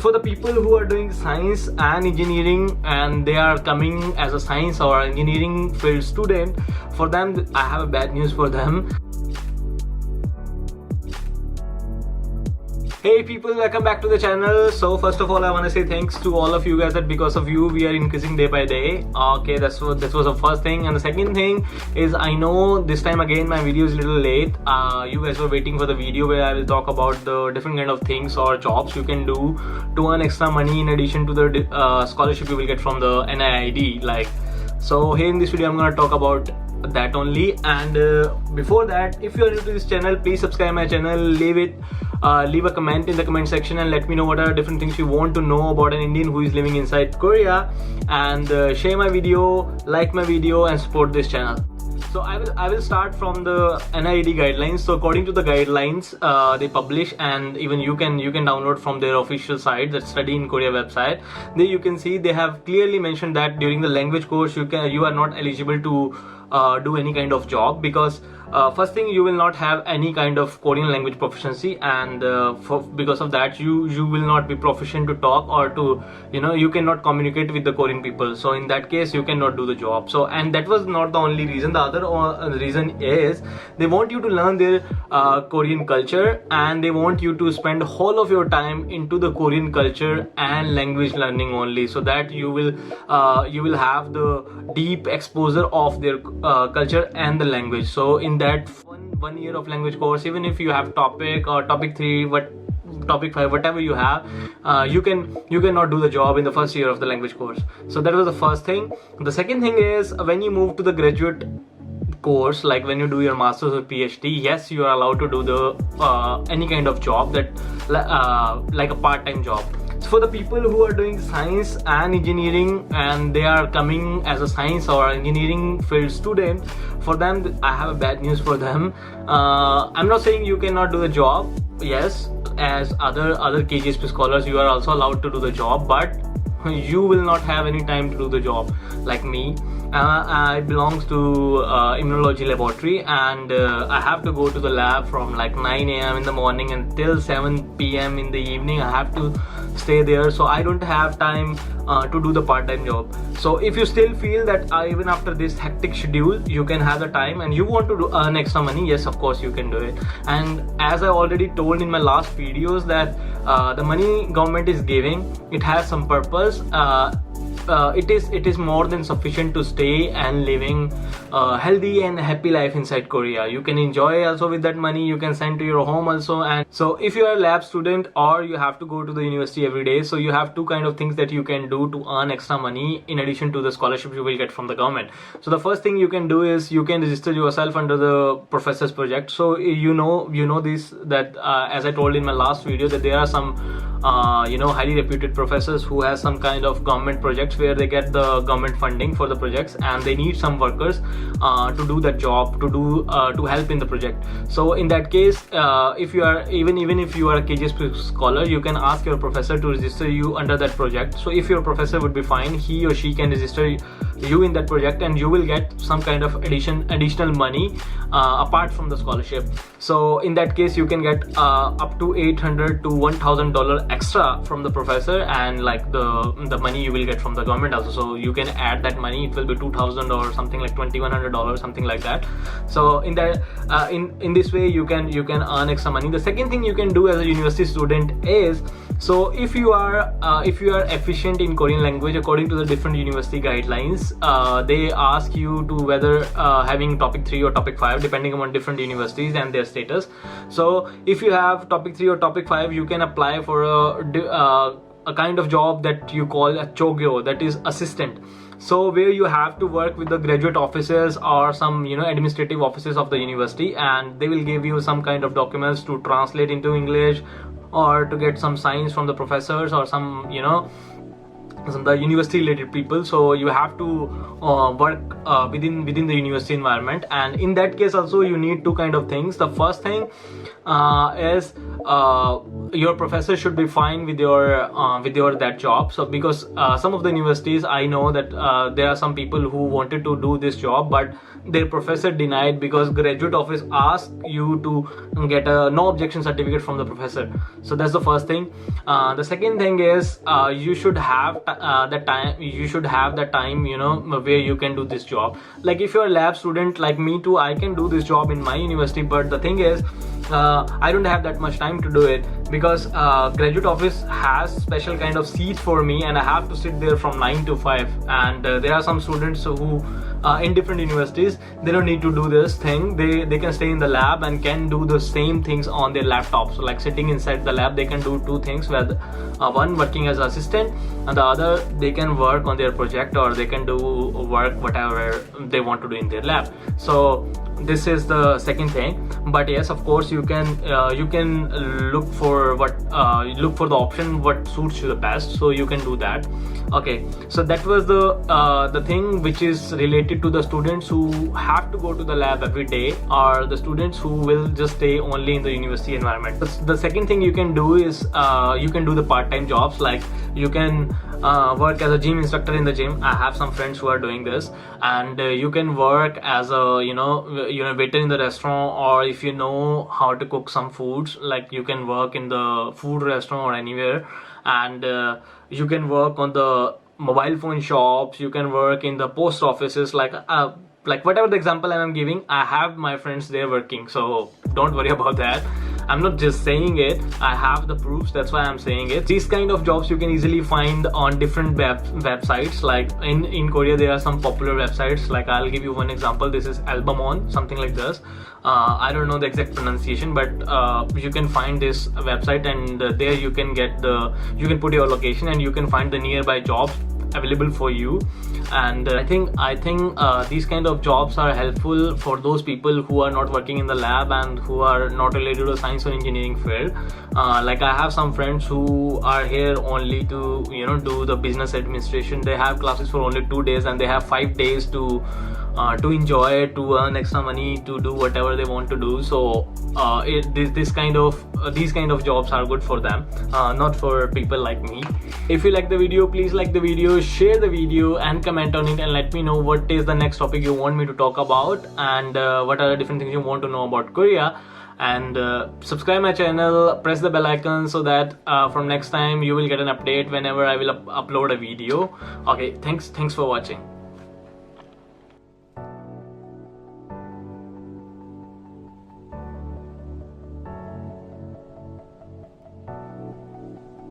for the people who are doing science and engineering and they are coming as a science or engineering field student, for them I have a bad news for them. Hey people, welcome back to the channel. So first of all, I want to say thanks to all of you guys that because of you we are increasing day by day. Okay, this was the first thing, and the second thing is I know this time again my video is a little late. You guys were waiting for the video where I will talk about the different kind of things or jobs you can do to earn extra money in addition to the scholarship you will get from the NIIT. So here in this video I'm gonna talk about that only. And before that, if you are new to this channel, please subscribe my channel, leave a comment in the comment section and let me know what are different things you want to know about an Indian who is living inside Korea, and share my video, like my video and support this channel. So I will start from the NIIT guidelines. So according to the guidelines they publish, and even you can download from their official site, that Study in Korea website, there you can see they have clearly mentioned that during the language course you are not eligible to do any kind of job, because first thing, you will not have any kind of Korean language proficiency, and because of that you will not be proficient to talk or to you cannot communicate with the Korean people. So in that case you cannot do the job. So, and that was not the only reason. The other reason is they want you to learn their Korean culture, and they want you to spend whole of your time into the Korean culture and language learning only, so that you will have the deep exposure of their culture and the language. So in that one year of language course, even if you have topic or topic 3, topic 5, whatever you have, you cannot do the job in the first year of the language course. So that was the first thing. The second thing is, when you move to the graduate course, like when you do your master's or PhD, yes, you are allowed to do the any kind of job that like a part-time job. So for the people who are doing science and engineering and they are coming as a science or engineering field student, for them I have a bad news for them. I'm not saying you cannot do the job. Yes, as other KGSP scholars you are also allowed to do the job, but you will not have any time to do the job. Like me, I belongs to immunology laboratory, and I have to go to the lab from like 9 a.m. in the morning until 7 p.m. in the evening. I have to stay there, so I don't have time to do the part-time job. So if you still feel that even after this hectic schedule you can have the time and you want to earn extra money, yes, of course you can do it. And as I already told in my last videos that the money government is giving, it has some purpose. It is more than sufficient to stay and living healthy and happy life inside Korea. You can enjoy also with that money, you can send to your home also. And so if you are a lab student or you have to go to the university every day, so you have two kind of things that you can do to earn extra money in addition to the scholarship you will get from the government. So the first thing you can do is you can register yourself under the professor's project. So you know this, that as I told in my last video, that there are some highly reputed professors who has some kind of government projects where they get the government funding for the projects, and they need some workers to do that job, to help in the project. So in that case, if you are even if you are a KGSP scholar, you can ask your professor to register you under that project. So if your professor would be fine, he or she can register you in that project, and you will get some kind of additional money apart from the scholarship. So in that case you can get up to $800 to $1,000 extra from the professor, and like the money you will get from the government also. So you can add that money, it will be $2,000 or something like $2,100, something like that. So in that in this way you can earn extra money. The second thing you can do as a university student is, so if you are efficient in Korean language, according to the different university guidelines, they ask you to whether having topic 3 or topic 5 depending upon different universities and their status. So if you have topic 3 or topic 5, you can apply for a kind of job that you call a chogyo, that is assistant. So where you have to work with the graduate offices or some administrative offices of the university, and they will give you some kind of documents to translate into English, or to get some signs from the professors or some the university related people. So you have to work within the university environment, and in that case also you need two kind of things. The first thing, is your professor should be fine with your that job. So because some of the universities, I know that there are some people who wanted to do this job, but their professor denied because graduate office asked you to get a no objection certificate from the professor. So that's the first thing. The second thing is you should have the time. You should have the time, you know, where you can do this job. Like if you're a lab student like me too, I can do this job in my university, but the thing is I don't have that much time to do it because graduate office has special kind of seats for me, and I have to sit there from 9 to 5. And there are some students who in different universities, they don't need to do this thing. They can stay in the lab and can do the same things on their laptop. So like sitting inside the lab, they can do two things, where one working as assistant, and the other they can work on their project, or they can do work whatever they want to do in their lab. So this is the second thing. But yes, of course, you can look for the option what suits you the best, so you can do that. Okay, so that was the thing which is related to the students who have to go to the lab every day, or the students who will just stay only in the university environment. The second thing you can do is you can do the part-time jobs. Like you can work as a gym instructor in the gym. I have some friends who are doing this. And you can work as a waiter in the restaurant, or if you know how to cook some foods, like you can work in the food restaurant or anywhere. And you can work on the mobile phone shops, you can work in the post offices, like whatever the example I am giving, I have my friends there working, so don't worry about that. I'm not just saying it, I have the proofs, that's why I'm saying it. These kind of jobs you can easily find on different websites. Like in Korea there are some popular websites, like I'll give you one example. This is Albamon, something like this. I don't know the exact pronunciation, but you can find this website, and there you can put your location and you can find the nearby jobs available for you. And I think these kind of jobs are helpful for those people who are not working in the lab and who are not related to science or engineering field. Like I have some friends who are here only to do the business administration. They have classes for only 2 days, and they have 5 days to enjoy, to earn extra money, to do whatever they want to do. So these kind of jobs are good for them, not for people like me. If you like the video, please like the video, share the video, and comment on it, and let me know what is the next topic you want me to talk about, and what are the different things you want to know about Korea. And subscribe my channel, press the bell icon, so that from next time you will get an update whenever I will upload a video. Okay, thanks for watching.